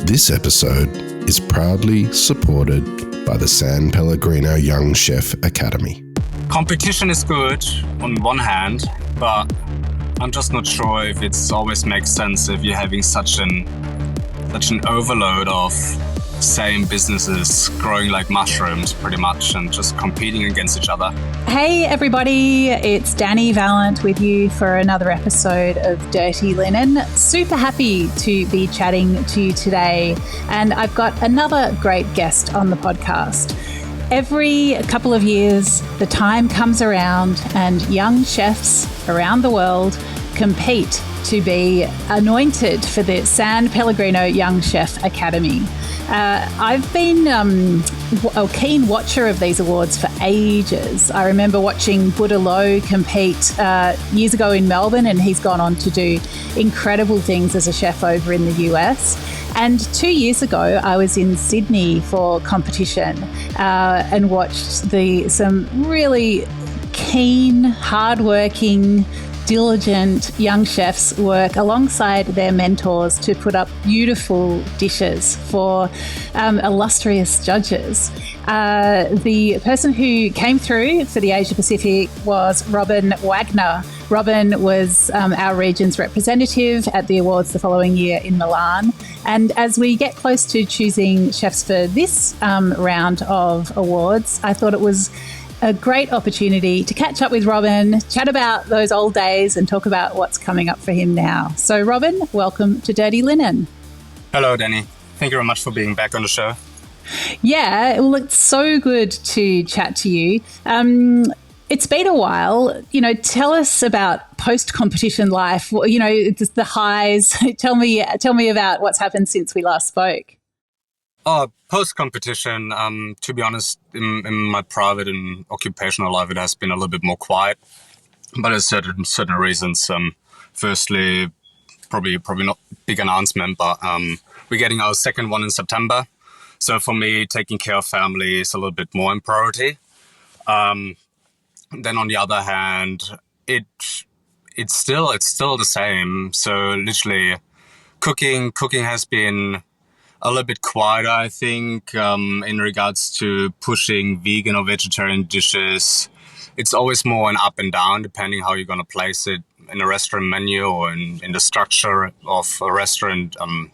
This episode is proudly supported by the San Pellegrino Young Chef Academy. Competition is good on one hand, but I'm just not sure if it always makes sense if you're having such an overload of same businesses growing like mushrooms pretty much and just competing against each other. Hey everybody, it's Dani Valent with you for another episode of Dirty Linen. Super happy to be chatting to you today, and I've got another great guest on the podcast. Every couple of years, the time comes around and young chefs around the world compete to be anointed for the San Pellegrino Young Chef Academy. I've been a keen watcher of these awards for ages. I remember watching Locke compete years ago in Melbourne, and he's gone on to do incredible things as a chef over in the US. And 2 years ago, I was in Sydney for competition and watched some really keen, hardworking, diligent young chefs work alongside their mentors to put up beautiful dishes for illustrious judges. The person who came through for the Asia Pacific was Robin Wagner. Robin was our region's representative at the awards the following year in Milan. And as we get close to choosing chefs for this round of awards, I thought it was a great opportunity to catch up with Robin, chat about those old days and talk about what's coming up for him now. So Robin, welcome to Dirty Linen. Hello, Dani. Thank you very much for being back on the show. Yeah, well, it's so good to chat to you. It's been a while. Tell us about post-competition life. The highs. Tell me about what's happened since we last spoke. Post-competition, to be honest, in my private and occupational life, it has been a little bit more quiet, but there's certain reasons. Firstly, probably not big announcement, but we're getting our second one in September. So for me, taking care of family is a little bit more in priority. Then on the other hand, it's still the same. So literally, cooking has been a little bit quieter, I think, in regards to pushing vegan or vegetarian dishes. It's always more an up and down, depending how you're going to place it in a restaurant menu or in the structure of a restaurant. How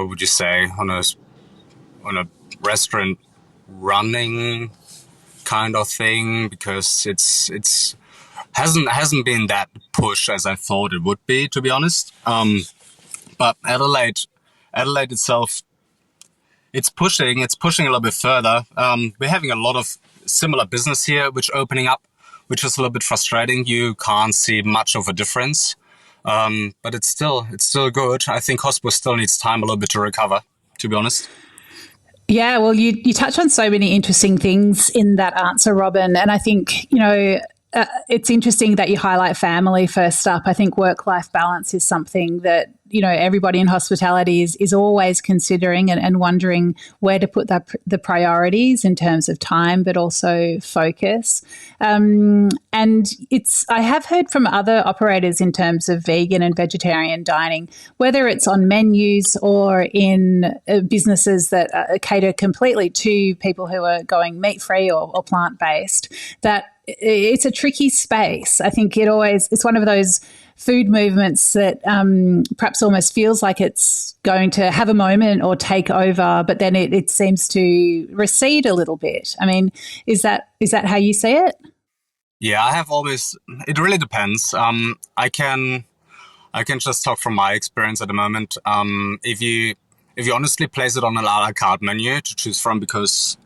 would you say, on a restaurant running kind of thing, because it's hasn't been that push as I thought it would be, to be honest. But Adelaide itself, it's pushing a little bit further. We're having a lot of similar business here, which opening up, which is a little bit frustrating. You can't see much of a difference, but it's still good. I think hospital still needs time a little bit to recover, to be honest. Yeah, well, you touch on so many interesting things in that answer, Robin, and I think it's interesting that you highlight family first up. I think work-life balance is something that everybody in hospitality is always considering and wondering where to put the priorities in terms of time, but also focus. And I have heard from other operators in terms of vegan and vegetarian dining, whether it's on menus or in businesses that cater completely to people who are going meat-free or plant-based, that it's a tricky space. I think it's one of those food movements that perhaps almost feels like it's going to have a moment or take over, but then it seems to recede a little bit. I mean, is that how you see it? Yeah, it really depends. I can just talk from my experience at the moment. If you honestly place it on an a la carte menu to choose from, because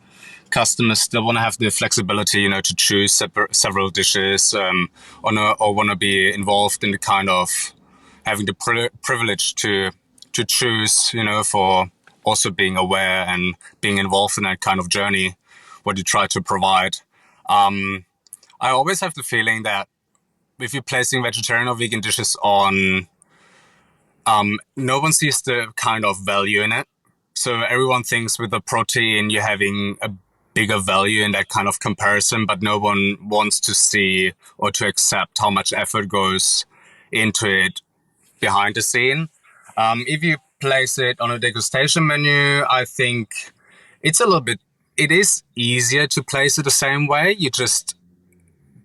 customers still want to have the flexibility, to choose several dishes, or want to be involved in the kind of having the privilege to choose, for also being aware and being involved in that kind of journey, what you try to provide. I always have the feeling that if you're placing vegetarian or vegan dishes on, no one sees the kind of value in it. So everyone thinks with the protein, you're having a bigger value in that kind of comparison, but no one wants to see or to accept how much effort goes into it behind the scene. If you place it on a degustation menu, I think it is easier to place it the same way. You just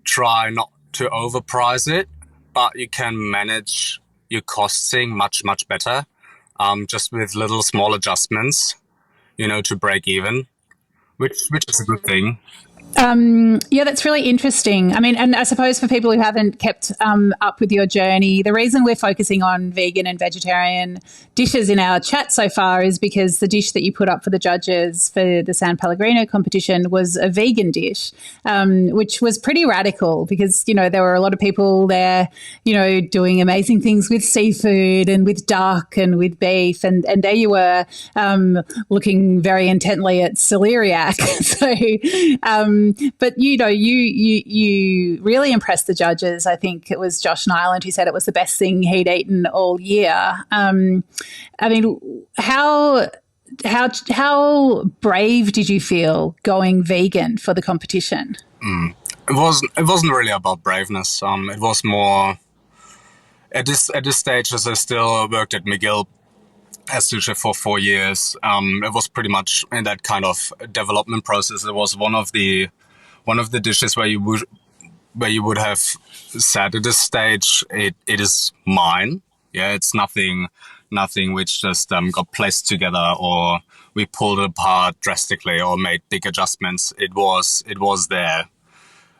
try not to overprice it, but you can manage your costing much, much better, just with little small adjustments, to break even, which is a good thing. Yeah, that's really interesting. I mean, and I suppose for people who haven't kept up with your journey, the reason we're focusing on vegan and vegetarian dishes in our chat so far is because the dish that you put up for the judges for the San Pellegrino competition was a vegan dish, which was pretty radical because, there were a lot of people there, doing amazing things with seafood and with duck and with beef. And there you were looking very intently at celeriac. So, but you really impressed the judges. I think it was Josh Nyland who said it was the best thing he'd eaten all year. I mean, how brave did you feel going vegan for the competition? It wasn't really about braveness. It was more at this stage, as I still worked at McGill as sous chef for 4 years. It was pretty much in that kind of development process. It was one of the dishes where you would have said at this stage, it is mine. Yeah, it's nothing which just got placed together or we pulled it apart drastically or made big adjustments. It was there,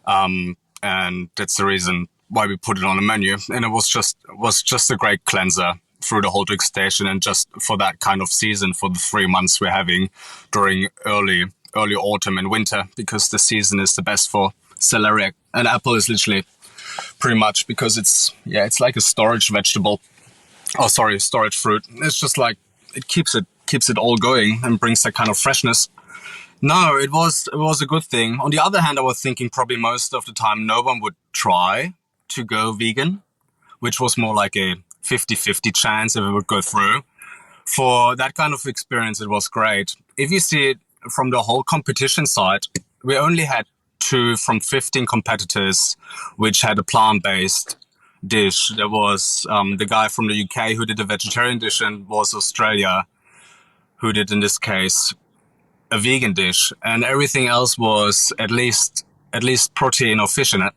and that's the reason why we put it on the menu. And it was just a great cleanser through the whole degustation, and just for that kind of season, for the 3 months we're having during early autumn and winter, because the season is the best for celery. And apple is literally pretty much because it's like a storage vegetable. Oh, sorry, storage fruit. It's just like it keeps it all going and brings that kind of freshness. No, it was a good thing. On the other hand, I was thinking probably most of the time no one would try to go vegan, which was more like a 50-50 chance if it would go through. For that kind of experience, it was great. If you see it from the whole competition side, we only had 2 from 15 competitors which had a plant-based dish. There was the guy from the UK who did a vegetarian dish, and was Australia who did, in this case, a vegan dish. And everything else was at least protein or fish in it,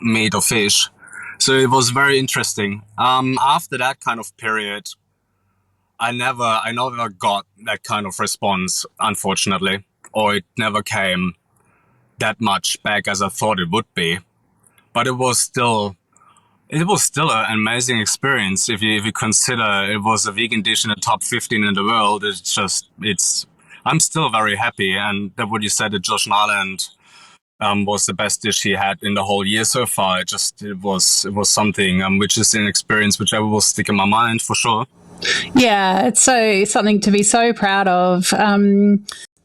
meat or fish. So it was very interesting. After that kind of period, I never got that kind of response, unfortunately, or it never came that much back as I thought it would be. But it was still an amazing experience if you consider it was a vegan dish in the top 15 in the world. I'm still very happy, and that what you said that Josh Nyland was the best dish he had in the whole year so far. It was something which is an experience which I will stick in my mind for sure. Yeah, it's something to be so proud of.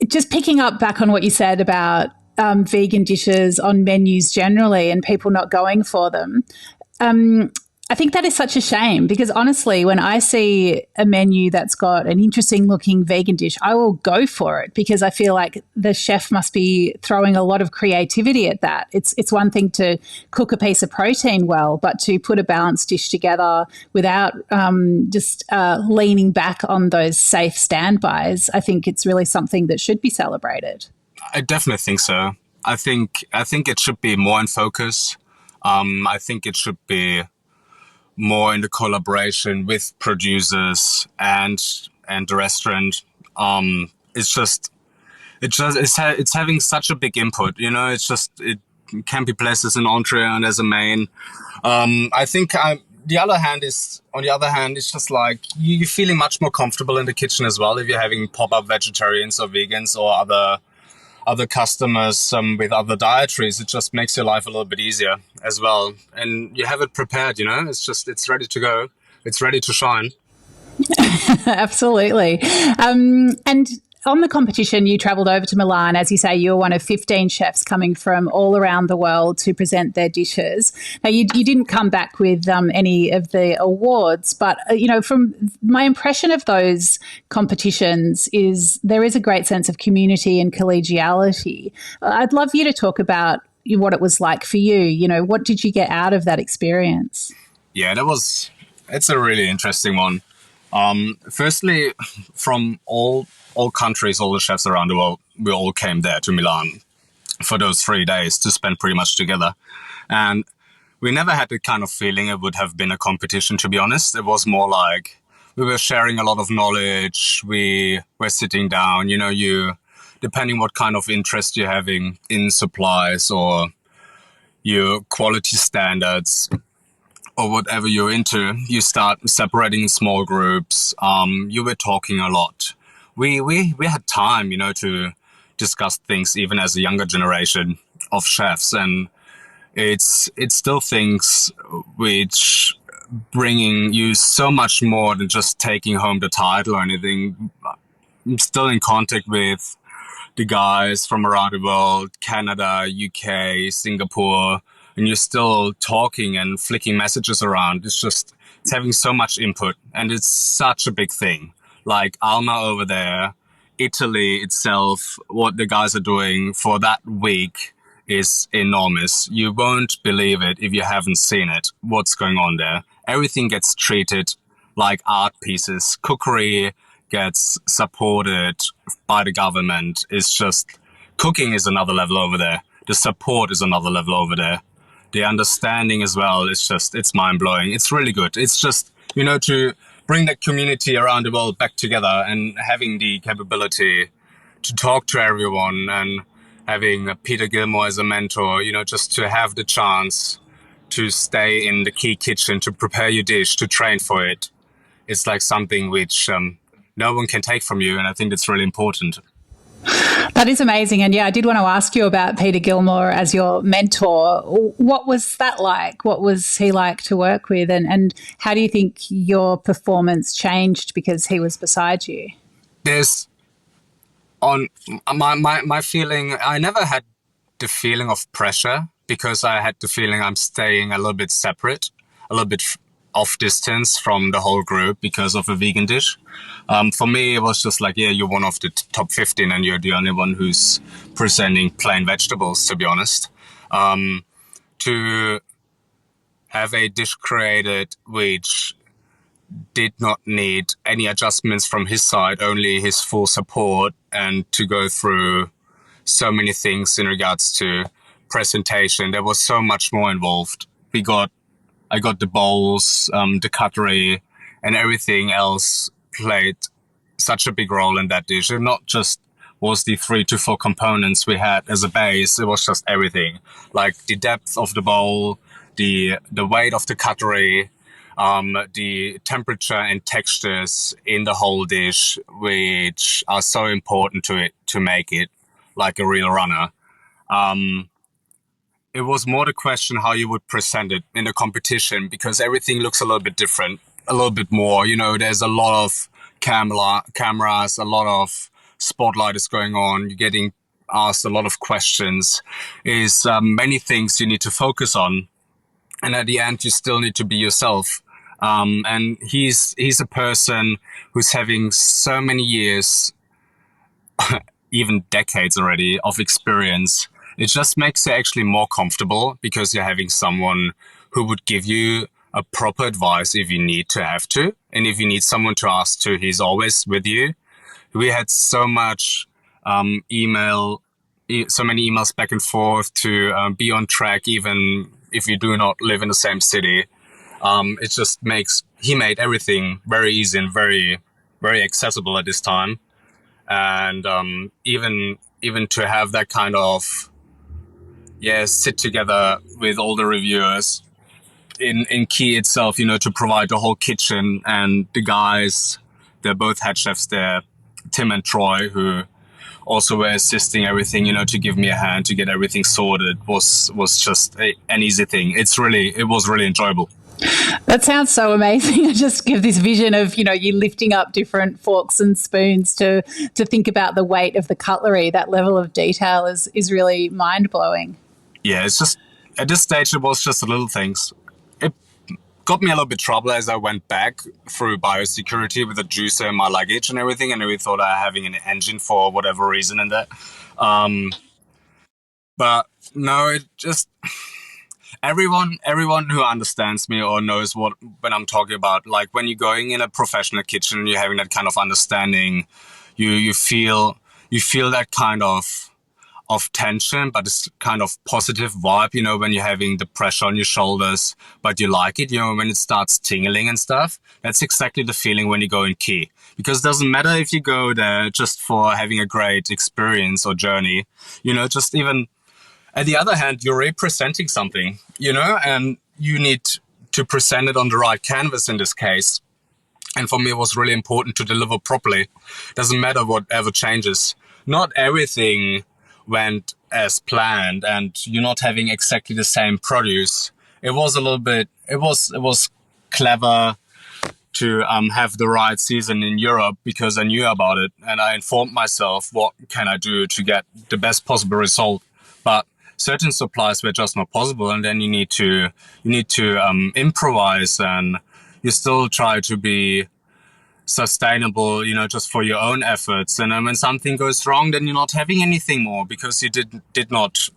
Just picking up back on what you said about vegan dishes on menus generally and people not going for them. I think that is such a shame because honestly, when I see a menu that's got an interesting looking vegan dish, I will go for it because I feel like the chef must be throwing a lot of creativity at that. It's one thing to cook a piece of protein well, but to put a balanced dish together without just leaning back on those safe standbys, I think it's really something that should be celebrated. I definitely think so. I think it should be more in focus. I think it should be more in the collaboration with producers and the restaurant. It's having such a big input. It can be placed as an entree and as a main. I think on the other hand, it's just like you're feeling much more comfortable in the kitchen as well if you're having pop-up vegetarians or vegans or other customers with other dietaries. It just makes your life a little bit easier as well. And you have it prepared, it's ready to go. It's ready to shine. Absolutely. And on the competition, you travelled over to Milan. As you say, you were one of 15 chefs coming from all around the world to present their dishes. Now, you didn't come back with any of the awards, but, from my impression of those competitions is there is a great sense of community and collegiality. I'd love you to talk about what it was like for you. What did you get out of that experience? Yeah, it's a really interesting one. Firstly, from all countries, all the chefs around the world, we all came there to Milan for those 3 days to spend pretty much together. And we never had the kind of feeling it would have been a competition, to be honest. It was more like we were sharing a lot of knowledge. We were sitting down, depending what kind of interest you're having in supplies or your quality standards or whatever you're into, you start separating in small groups. You were talking a lot. We had time, to discuss things even as a younger generation of chefs, and it's still things which bringing you so much more than just taking home the title or anything. I'm still in contact with the guys from around the world, Canada, UK, Singapore, and you're still talking and flicking messages around. It's having so much input, and it's such a big thing. Like Alma over there, Italy itself, what the guys are doing for that week is enormous. You won't believe it if you haven't seen it, what's going on there. Everything gets treated like art pieces. Cookery gets supported by the government. It's just, cooking is another level over there. The support is another level over there. The understanding as well, it's mind blowing. It's really good. It's just, to bring the community around the world back together and having the capability to talk to everyone and having Peter Gilmore as a mentor, just to have the chance to stay in the key kitchen, to prepare your dish, to train for it. It's like something which no one can take from you, and I think it's really important. That is amazing. And yeah, I did want to ask you about Peter Gilmore as your mentor. What was that like? What was he like to work with? And how do you think your performance changed because he was beside you? There's on my feeling, I never had the feeling of pressure because I had the feeling I'm staying a little bit separate, a little bit off distance from the whole group because of a vegan dish. For me, it was just like, yeah, you're one of the top 15 and you're the only one who's presenting plain vegetables, to be honest. To have a dish created which did not need any adjustments from his side, only his full support, and to go through so many things in regards to presentation. There was so much more involved. I got the bowls, the cutlery, and everything else played such a big role in that dish. It not just was the 3 to 4 components we had as a base, it was just everything. Like the depth of the bowl, the weight of the cutlery, the temperature and textures in the whole dish, which are so important to it to make it like a real runner. It was more the question how you would present it in a competition, because everything looks a little bit different, a little bit more. There's a lot of cameras, a lot of spotlight is going on. You're getting asked a lot of questions. Is many things you need to focus on, and at the end you still need to be yourself. And he's a person who's having so many years, even decades already, of experience. It just makes it actually more comfortable because you're having someone who would give you a proper advice if you need to have to. And if you need someone to ask to, he's always with you. We had so much so many emails back and forth to be on track, even if you do not live in the same city. It just he made everything very easy and very, very accessible at this time. And even to have that kind of, sit together with all the reviewers in Key itself, to provide the whole kitchen, and the guys, they're both head chefs there, Tim and Troy, who also were assisting everything, to give me a hand to get everything sorted, was just an easy thing. It was really enjoyable. That sounds so amazing. I just give this vision of, you lifting up different forks and spoons to think about the weight of the cutlery. That level of detail is really mind-blowing. Yeah, it's just, at this stage, it was just the little things. It got me a little bit trouble as I went back through biosecurity with the juicer and my luggage and everything, and we thought I having an engine for whatever reason in there. But no, everyone who understands me or knows what when I'm talking about, like when you're going in a professional kitchen, you're having that kind of understanding, you feel that kind of tension, but it's kind of positive vibe, when you're having the pressure on your shoulders, but you like it, when it starts tingling and stuff. That's exactly the feeling when you go in key. Because it doesn't matter if you go there just for having a great experience or journey, just even at the other hand, you're representing something, and you need to present it on the right canvas in this case. And for me, it was really important to deliver properly. Doesn't matter whatever changes. Not everything went as planned, and you're not having exactly the same produce. It was a little bit. It was clever to have the right season in Europe because I knew about it and I informed myself what can I do to get the best possible result. But certain supplies were just not possible, and then you need to improvise, and you still try to be sustainable, just for your own efforts. And then when something goes wrong, then you're not having anything more because you did not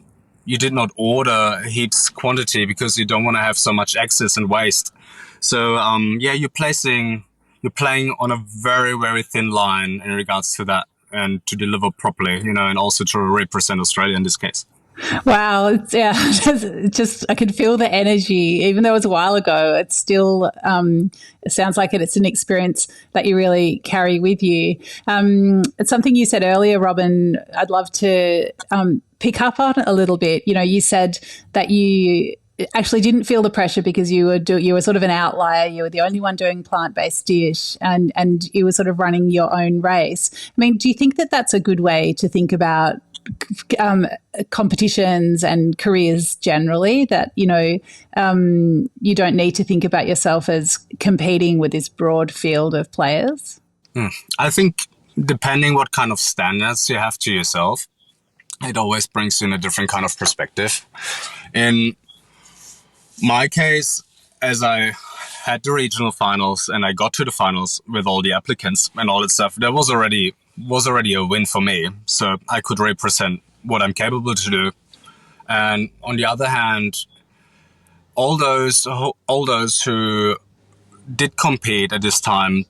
order heaps quantity because you don't want to have so much excess and waste. So you're playing on a very, very thin line in regards to that, and to deliver properly, and also to represent Australia in this case. Wow. Yeah, just I can feel the energy, even though it was a while ago. It's still, it sounds like it's an experience that you really carry with you. It's something you said earlier, Robin, I'd love to pick up on a little bit. You said that you actually didn't feel the pressure because you were sort of an outlier. You were the only one doing plant-based dish, and you were sort of running your own race. I mean, do you think that that's a good way to think about competitions and careers generally, that you don't need to think about yourself as competing with this broad field of players? I think depending what kind of standards you have to yourself, it always brings you in a different kind of perspective. In my case, as I had the regional finals and I got to the finals with all the applicants and all that stuff, there was already a win for me. So I could represent what I'm capable to do. And on the other hand, all those who did compete at this time,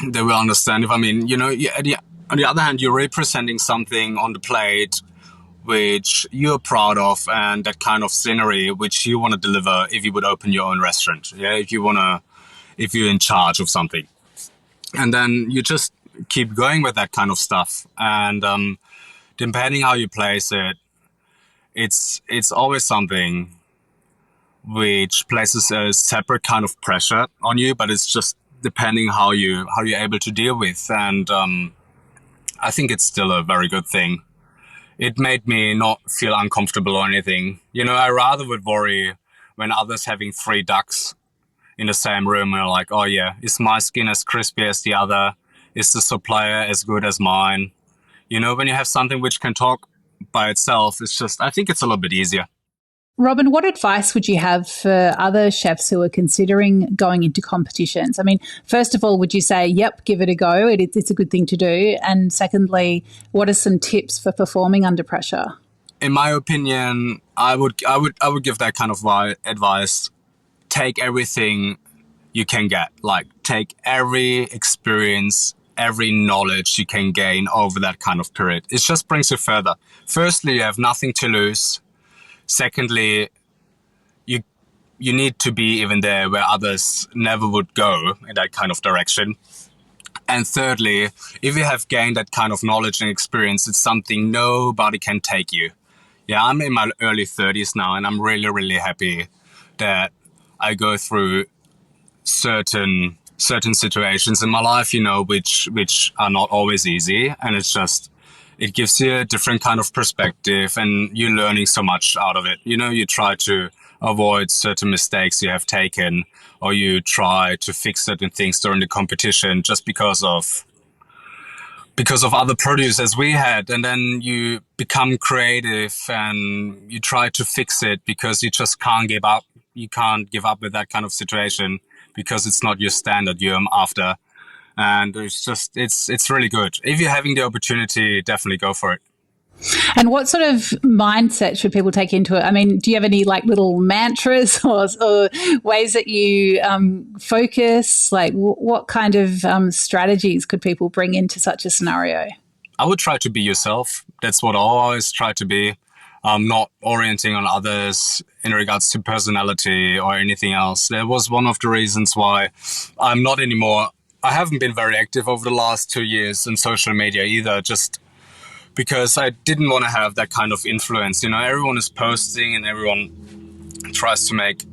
they will understand. If I mean, on the other hand, you're representing something on the plate which you're proud of, and that kind of scenery which you want to deliver if you would open your own restaurant. Yeah, if you're in charge of something, and then you just keep going with that kind of stuff. And depending how you place it, it's always something which places a separate kind of pressure on you, but it's just depending how you're able to deal with. And I think it's still a very good thing. It made me not feel uncomfortable or anything. I rather would worry when others having 3 ducks in the same room and like, oh yeah, is my skin as crispy as the other? Is the supplier as good as mine? When you have something which can talk by itself, I think it's a little bit easier. Robin, what advice would you have for other chefs who are considering going into competitions? I mean, first of all, would you say, yep, give it a go, it's a good thing to do? And secondly, what are some tips for performing under pressure? In my opinion, I would give that kind of advice. Take everything you can get. Like, take every experience, every knowledge you can gain over that kind of period. It just brings you further. Firstly, you have nothing to lose. Secondly, you need to be even there where others never would go in that kind of direction. And thirdly, if you have gained that kind of knowledge and experience, it's something nobody can take you. Yeah, I'm in my early 30s now, and I'm really, really happy that I go through certain situations in my life, which are not always easy. And it gives you a different kind of perspective, and you're learning so much out of it. You try to avoid certain mistakes you have taken, or you try to fix certain things during the competition just because of other produce as we had. And then you become creative and you try to fix it because you just can't give up. You can't give up with that kind of situation because it's not your standard you're after. And it's really good. If you're having the opportunity, definitely go for it. And what sort of mindset should people take into it? I mean, do you have any like little mantras or ways that you focus? Like what kind of strategies could people bring into such a scenario? I would try to be yourself. That's what I always try to be. Not orienting on others in regards to personality or anything else. That was one of the reasons why I'm not anymore. I haven't been very active over the last 2 years in social media either, just because I didn't want to have that kind of influence. You know, everyone is posting and everyone tries to make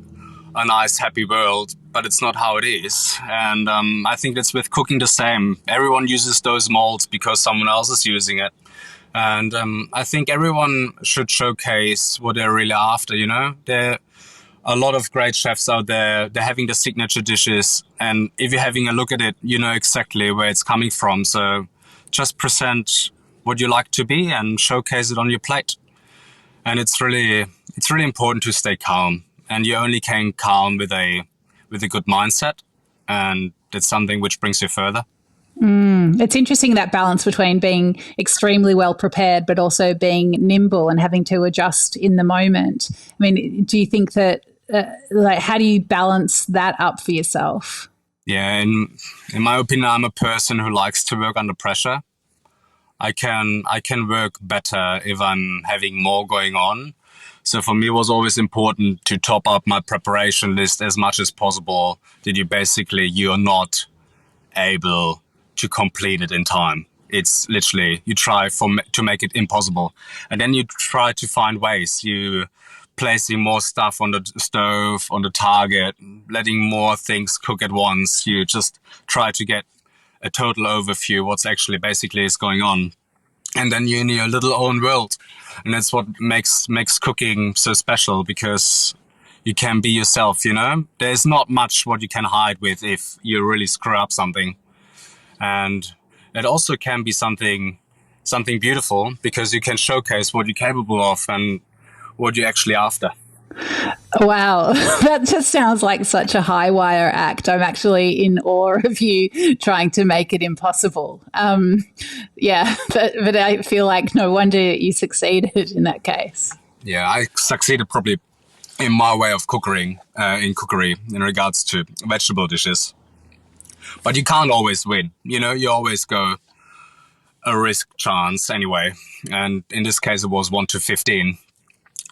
a nice, happy world, but it's not how it is. And I think it's with cooking the same. Everyone uses those molds because someone else is using it. And I think everyone should showcase what they're really after, you know? There are a lot of great chefs out there. They're having the signature dishes. And if you're having a look at it, you know exactly where it's coming from. So just present what you like to be and showcase it on your plate. And it's really important to stay calm. And you only can calm with a good mindset. And that's something which brings you further. It's interesting, that balance between being extremely well prepared but also being nimble and having to adjust in the moment. I mean, do you think that, how do you balance that up for yourself? Yeah, in my opinion, I'm a person who likes to work under pressure. I can work better if I'm having more going on. So for me, it was always important to top up my preparation list as much as possible, that you're not able to complete it in time. It's literally, you try to make it impossible. And then you try to find ways. You placing more stuff on the stove, on the target, letting more things cook at once. You just try to get a total overview what's actually basically is going on. And then you're in your little own world. And that's what makes cooking so special, because you can be yourself, you know? There's not much what you can hide with if you really screw up something. And it also can be something beautiful, because you can showcase what you're capable of and what you're actually after. Wow, that just sounds like such a high wire act. I'm actually in awe of you trying to make it impossible. Yeah, but I feel like no wonder you succeeded in that case. Yeah, I succeeded probably in my way of cookery in regards to vegetable dishes. But you can't always win. You know, you always go a risk chance anyway. And in this case, it was 1 to 15.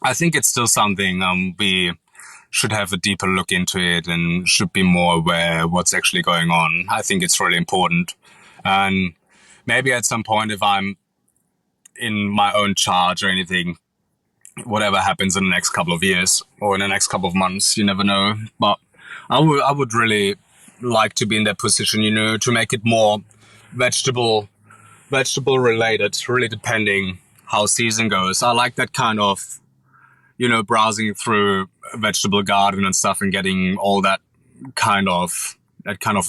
I think it's still something we should have a deeper look into it and should be more aware of what's actually going on. I think it's really important. And maybe at some point, if I'm in my own charge or anything, whatever happens in the next couple of years or in the next couple of months, you never know. But I would really like to be in that position, you know, to make it more vegetable related, really depending how season goes. I like that kind of, you know, browsing through a vegetable garden and stuff and getting all that kind of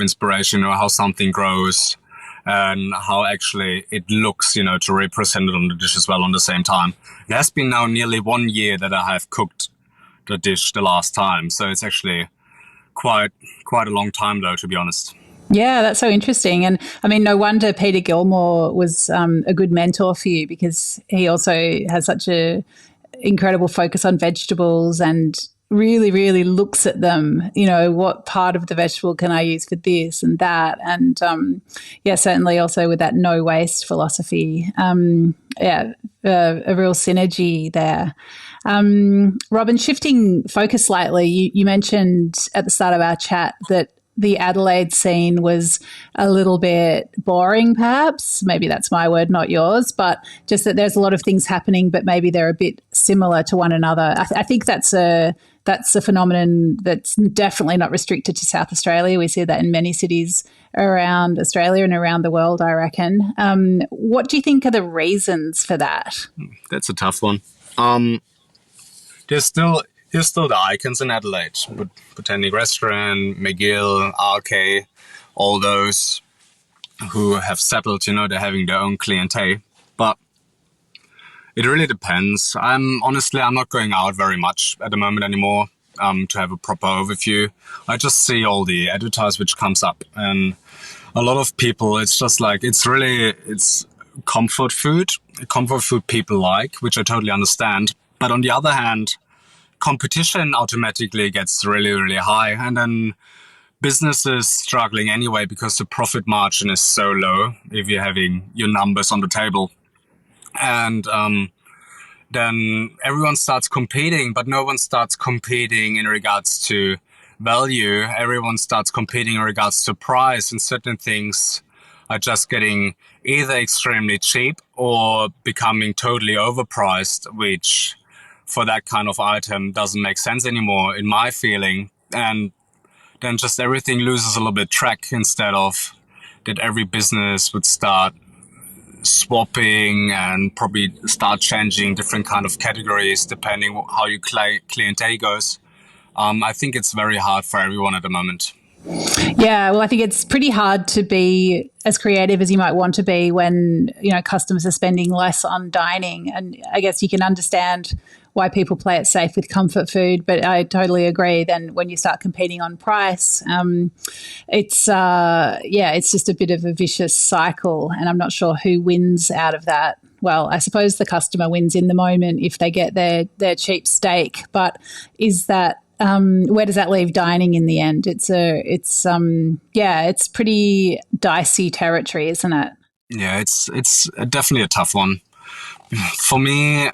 inspiration, or how something grows and how actually it looks, you know, to represent it on the dish as well on the same time. It has been now nearly 1 year that I have cooked the dish the last time. So it's actually quite a long time though, to be honest. Yeah, that's so interesting. And I mean, no wonder Peter Gilmore was a good mentor for you, because he also has such a incredible focus on vegetables and really, really looks at them, you know, what part of the vegetable can I use for this and that? And yeah, certainly also with that no waste philosophy. A real synergy there. Robin, shifting focus slightly, you mentioned at the start of our chat that the Adelaide scene was a little bit boring, perhaps. Maybe that's my word, not yours, but just that there's a lot of things happening, but maybe they're a bit similar to one another. I think that's a phenomenon that's definitely not restricted to South Australia. We see that in many cities around Australia and around the world, I reckon. What do you think are the reasons for that? That's a tough one. There's still the icons in Adelaide, Botanic Restaurant, McGill, RK, all those who have settled, you know, they're having their own clientele. But it really depends. I'm not going out very much at the moment anymore to have a proper overview. I just see all the advertise which comes up, and a lot of people, it's just like, it's comfort food people like, which I totally understand. But on the other hand, competition automatically gets really, really high. And then businesses struggling anyway because the profit margin is so low if you're having your numbers on the table. And then everyone starts competing, but no one starts competing in regards to value. Everyone starts competing in regards to price, and certain things are just getting either extremely cheap or becoming totally overpriced, which for that kind of item doesn't make sense anymore, in my feeling. And then just everything loses a little bit track, instead of that every business would start swapping and probably start changing different kind of categories depending how your clientele goes. I think it's very hard for everyone at the moment. Yeah, well, I think it's pretty hard to be as creative as you might want to be when, customers are spending less on dining. And I guess you can understand why people play it safe with comfort food, but I totally agree. Then when you start competing on price, it's just a bit of a vicious cycle, and I'm not sure who wins out of that. Well, I suppose the customer wins in the moment if they get their cheap steak, but is that where does that leave dining in the end? It's pretty dicey territory, isn't it? Yeah, it's definitely a tough one for me.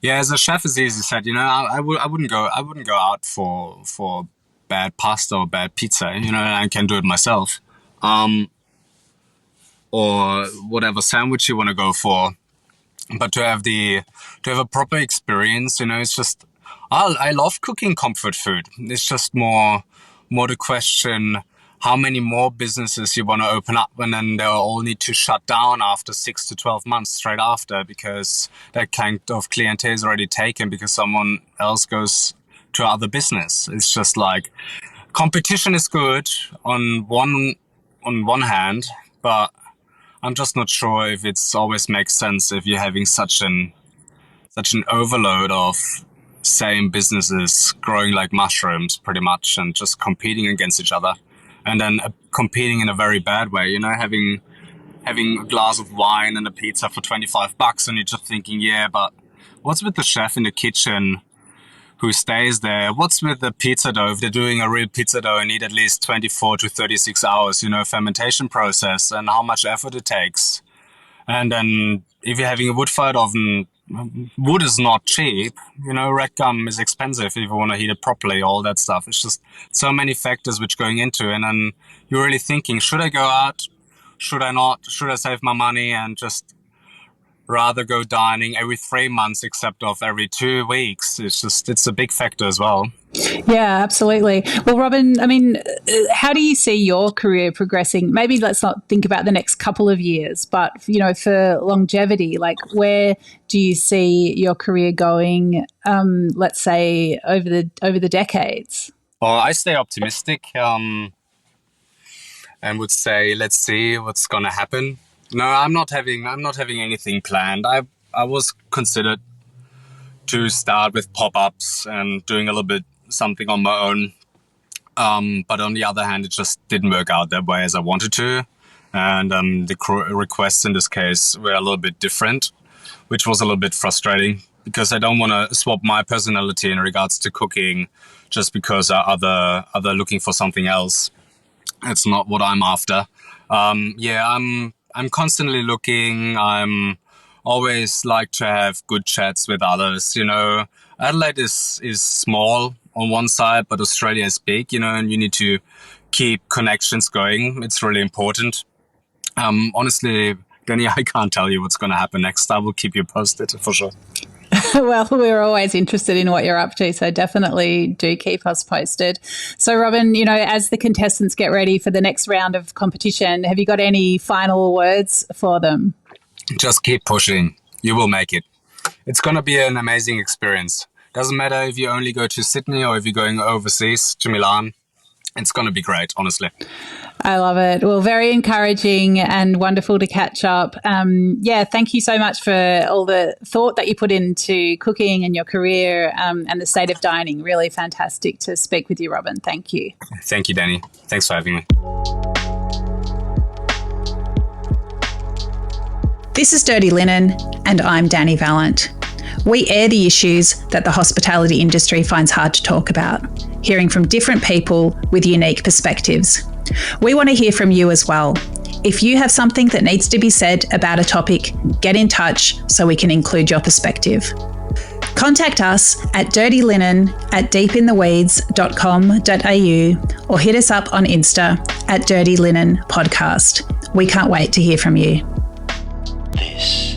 Yeah, as a chef, as easy said, I wouldn't go out for bad pasta or bad pizza. I can do it myself, or whatever sandwich you want to go for. But to have a proper experience, it's just I love cooking comfort food. It's just more the question how many more businesses you want to open up, and then they'll all need to shut down after 6 to 12 months straight after, because that kind of clientele is already taken because someone else goes to other business. It's just like competition is good on one hand, but I'm just not sure if it's always makes sense if you're having such an overload of same businesses growing like mushrooms pretty much and just competing against each other. And then competing in a very bad way, having a glass of wine and a pizza for $25, and you're just thinking, yeah, but what's with the chef in the kitchen who stays there? What's with the pizza dough? If they're doing a real pizza dough, you need at least 24 to 36 hours, fermentation process, and how much effort it takes. And then if you're having a wood-fired oven, wood is not cheap. Red gum is expensive if you want to heat it properly, all that stuff. It's just so many factors which going into it. And then you're really thinking, should I go out? Should I not? Should I save my money and just rather go dining every 3 months except of every 2 weeks? It's a big factor as well. Yeah, absolutely. Well, Robin, how do you see your career progressing? Maybe let's not think about the next couple of years, but, for longevity, like where do you see your career going, let's say, over the decades? Well, I stay optimistic and would say, let's see what's going to happen. No, I'm not having anything planned. I was considered to start with pop-ups and doing a little bit something on my own. But on the other hand, it just didn't work out that way as I wanted to. And the requests in this case were a little bit different, which was a little bit frustrating because I don't want to swap my personality in regards to cooking just because other looking for something else. It's not what I'm after. I'm constantly looking. I'm always like to have good chats with others. Adelaide is small on one side, but Australia is big, and you need to keep connections going. It's really important. Honestly, Dani, I can't tell you what's going to happen next. I will keep you posted for sure. Well, we're always interested in what you're up to, so definitely do keep us posted. So, Robin, as the contestants get ready for the next round of competition, have you got any final words for them? Just keep pushing. You will make it. It's going to be an amazing experience. Doesn't matter if you only go to Sydney or if you're going overseas to Milan. It's going to be great, honestly. I love it. Well, very encouraging and wonderful to catch up. Thank you so much for all the thought that you put into cooking and your career and the state of dining. Really fantastic to speak with you, Robin. Thank you. Thank you, Dani. Thanks for having me. This is Dirty Linen, and I'm Dani Valent. We air the issues that the hospitality industry finds hard to talk about, hearing from different people with unique perspectives. We want to hear from you as well. If you have something that needs to be said about a topic, get in touch so we can include your perspective. Contact us at dirtylinen@deepintheweeds.com.au or hit us up on Insta at Dirty Linen Podcast. We can't wait to hear from you. This